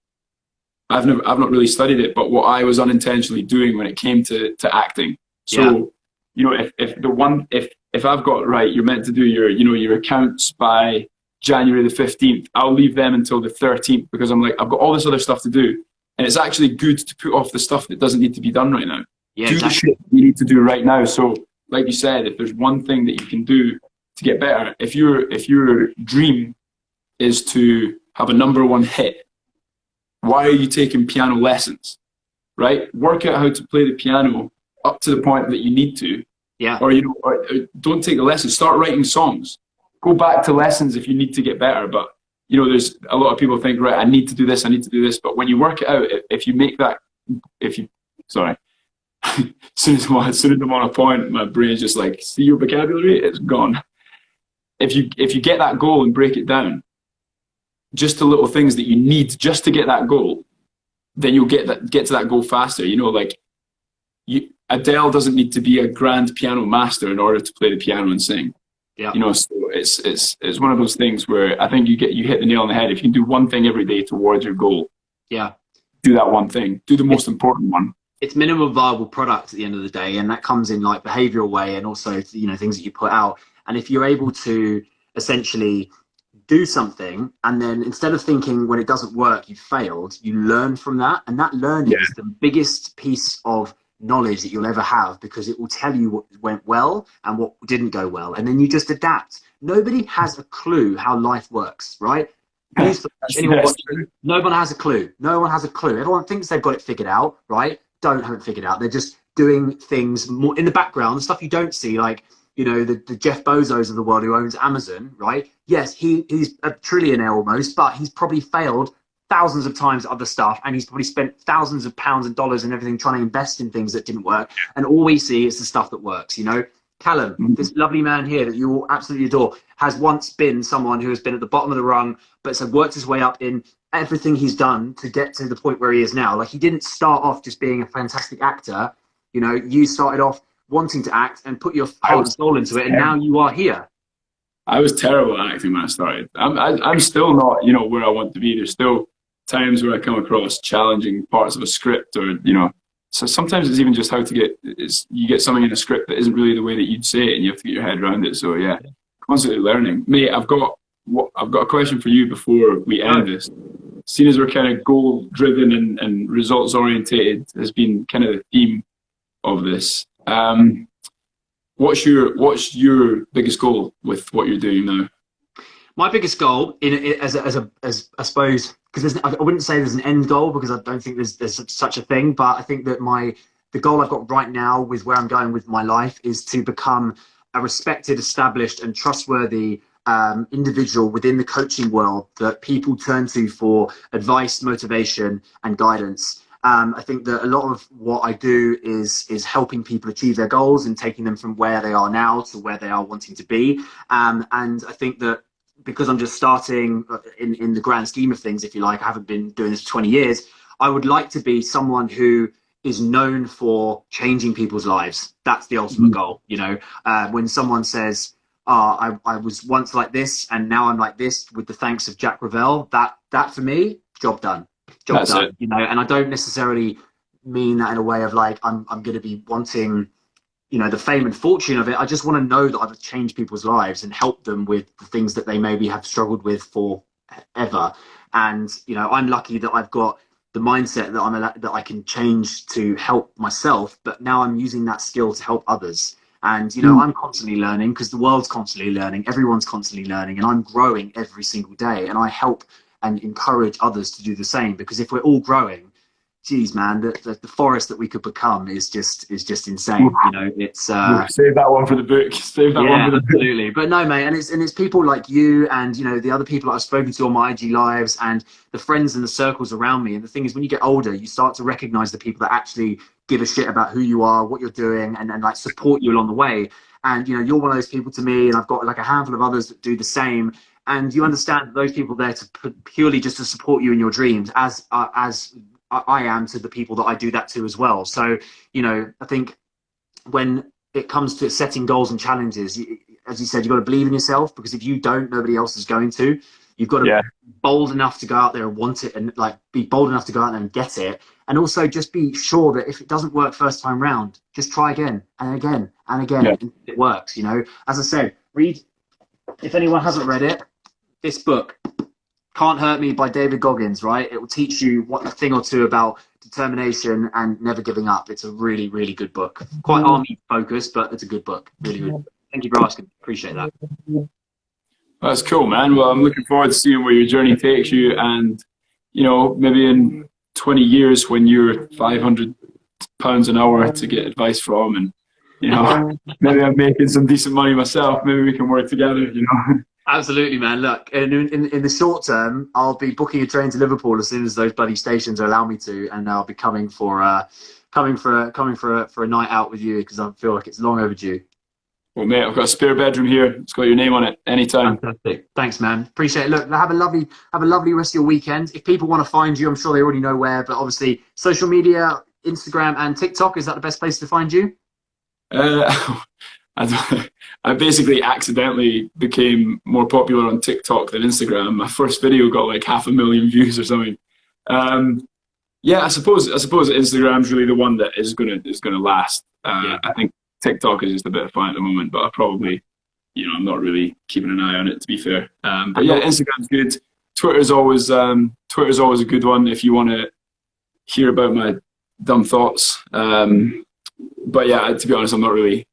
I've not really studied it, but what I was unintentionally doing when it came to acting. So, you know, if I've got right, you're meant to do your accounts by January the 15th, I'll leave them until the 13th because I'm like, I've got all this other stuff to do. And it's actually good to put off the stuff that doesn't need to be done right now. Yeah, do the shit you need to do right now. So like you said, if there's one thing that you can do to get better, if your dream is to have a #1 hit, why are you taking piano lessons? Right? Work out how to play the piano up to the point that you need to. Yeah. Or don't take the lessons. Start writing songs. Go back to lessons if you need to get better, but you know, there's a lot of people think, right, I need to do this, I need to do this. But when you work it out, if you make that, sorry, as soon as I'm on a point, my brain's just like, see your vocabulary, it's gone. If you get that goal and break it down, just the little things that you need just to get that goal, then you'll get to that goal faster. You know, like Adele doesn't need to be a grand piano master in order to play the piano and sing. Yeah. You know, so it's one of those things where I think you hit the nail on the head. If you can do one thing every day towards your goal, yeah, do that one thing. Do the most important one. It's minimum viable product at the end of the day, and that comes in like behavioral way and also, you know, things that you put out. And if you're able to essentially do something, and then instead of thinking when it doesn't work you failed, you learn from that, and that learning is the biggest piece of knowledge that you'll ever have, because it will tell you what went well and what didn't go well, and then you just adapt. Nobody has a clue how life works, right? No one has a clue. No one has a clue. Everyone thinks they've got it figured out, right? Don't have it figured out. They're just doing things more in the background, the stuff you don't see, like, you know, the Jeff Bezos of the world who owns Amazon, right? Yes, he's a trillionaire almost, but he's probably failed thousands of times at other stuff, and he's probably spent thousands of pounds and dollars and everything trying to invest in things that didn't work. And all we see is the stuff that works, you know? Callum, this lovely man here that you all absolutely adore, has once been someone who has been at the bottom of the rung, but has worked his way up in everything he's done to get to the point where he is now. Like, he didn't start off just being a fantastic actor. You know, you started off wanting to act and put your heart and soul into it, and now you are here. I was terrible at acting when I started. I'm still not, you know, where I want to be. There's still times where I come across challenging parts of a script, or, you know, so sometimes it's even just how to you get something in a script that isn't really the way that you'd say it, and you have to get your head around it. So yeah, constantly learning. Mate, I've got a question for you before we end this. Seeing as we're kind of goal driven and results orientated has been kind of the theme of this. What's your biggest goal with what you're doing now? My biggest goal, as I suppose, because I wouldn't say there's an end goal, because I don't think there's such a thing, but I think that the goal I've got right now with where I'm going with my life is to become a respected, established, and trustworthy individual within the coaching world that people turn to for advice, motivation, and guidance. I think that a lot of what I do is helping people achieve their goals and taking them from where they are now to where they are wanting to be. And I think that because I'm just starting in the grand scheme of things, if you like, I haven't been doing this for 20 years, I would like to be someone who is known for changing people's lives. That's the ultimate goal. You know, when someone says, I was once like this and now I'm like this with the thanks of Jack Ravel, that for me, job done. Job done, you know. And I don't necessarily mean that in a way of like I'm going to be wanting, you know, the fame and fortune of it. I just want to know that I've changed people's lives and helped them with the things that they maybe have struggled with forever. And you know, I'm lucky that I've got the mindset that I can change to help myself, but now I'm using that skill to help others. And you know, I'm constantly learning, because the world's constantly learning, everyone's constantly learning, and I'm growing every single day, and I help and encourage others to do the same, because if we're all growing, geez, man, the forest that we could become is just insane. You know, it's save that one for the book. Save that one for the absolutely. Book. But no, mate, and it's people like you and, you know, the other people that I've spoken to on my IG lives and the friends and the circles around me. And the thing is, when you get older, you start to recognize the people that actually give a shit about who you are, what you're doing, and like support you along the way. And you know, you're one of those people to me, and I've got like a handful of others that do the same. And you understand that those people are there to purely just to support you in your dreams, as I am to the people that I do that to as well. So, you know, I think when it comes to setting goals and challenges, as you said, you've got to believe in yourself, because if you don't, nobody else is going to. You've got to be bold enough to go out there and want it, and like be bold enough to go out there and get it. And also just be sure that if it doesn't work first time round, just try again and again and again. And it works, you know. As I said, read, if anyone hasn't read it, this book, Can't Hurt Me by David Goggins, right? It will teach you a thing or two about determination and never giving up. It's a really, really good book. Quite army focused, but it's a good book. Really, really. Thank you for asking. Appreciate that. That's cool, man. Well, I'm looking forward to seeing where your journey takes you, and, you know, maybe in 20 years when you're £500 an hour to get advice from, and, you know, maybe I'm making some decent money myself. Maybe we can work together, you know. Absolutely, man. Look, in the short term, I'll be booking a train to Liverpool as soon as those bloody stations allow me to, and I'll be coming for a night out with you because I feel like it's long overdue. Well, mate, I've got a spare bedroom here. It's got your name on it. Anytime. Fantastic. Thanks, man. Appreciate it. Look, have a lovely rest of your weekend. If people want to find you, I'm sure they already know where, but obviously social media, Instagram and TikTok, is that the best place to find you? I basically accidentally became more popular on TikTok than Instagram. My first video got like 500,000 views or something. Yeah, I suppose Instagram's really the one that is gonna last. I think TikTok is just a bit of fun at the moment, but I probably, I'm not really keeping an eye on it, to be fair. But yeah, Instagram's good. Twitter's always a good one if you want to hear about my dumb thoughts. But yeah, to be honest, I'm not really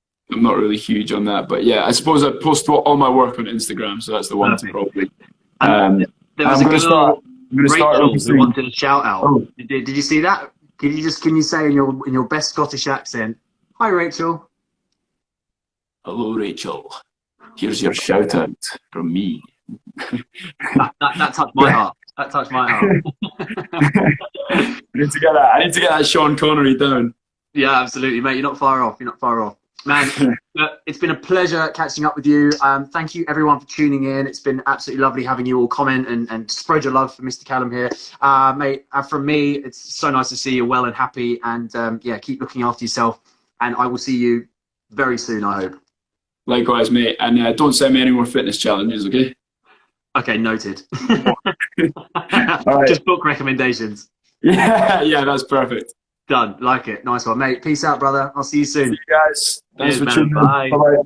huge on that. But yeah, I suppose I post all my work on Instagram, so that's the one to probably. There was I'm going to start. Rachel who wanted a shout out. Oh. Did you see that? Can you say in your best Scottish accent, "Hi, Rachel"? Hello, Rachel. Here's your shout out from me. That touched my heart. That touched my heart. I need to get that Sean Connery down. Yeah, absolutely, mate. You're not far off. Man, it's been a pleasure catching up with you. Thank you, everyone, for tuning in. It's been absolutely lovely having you all comment and spread your love for Mr. Callum here. Mate, from me, it's so nice to see you well and happy. And yeah, keep looking after yourself. And I will see you very soon, I hope. Likewise, mate. And don't send me any more fitness challenges, okay? Okay, noted. Right. Just book recommendations. Yeah, that's perfect. Done. Like it. Nice one, mate. Peace out, brother. I'll see you soon. See you guys. Thanks for tuning in. Bye. Bye-bye.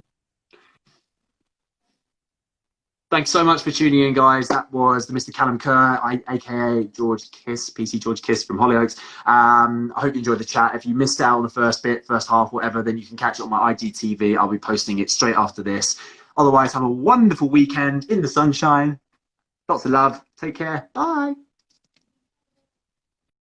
Thanks so much for tuning in, guys. That was the Mr. Callum Kerr, aka George Kiss, PC George Kiss from Hollyoaks. I hope you enjoyed the chat. If you missed out on the first half, whatever, then you can catch it on my IGTV. I'll be posting it straight after this. Otherwise, have a wonderful weekend in the sunshine. Lots of love. Take care. Bye.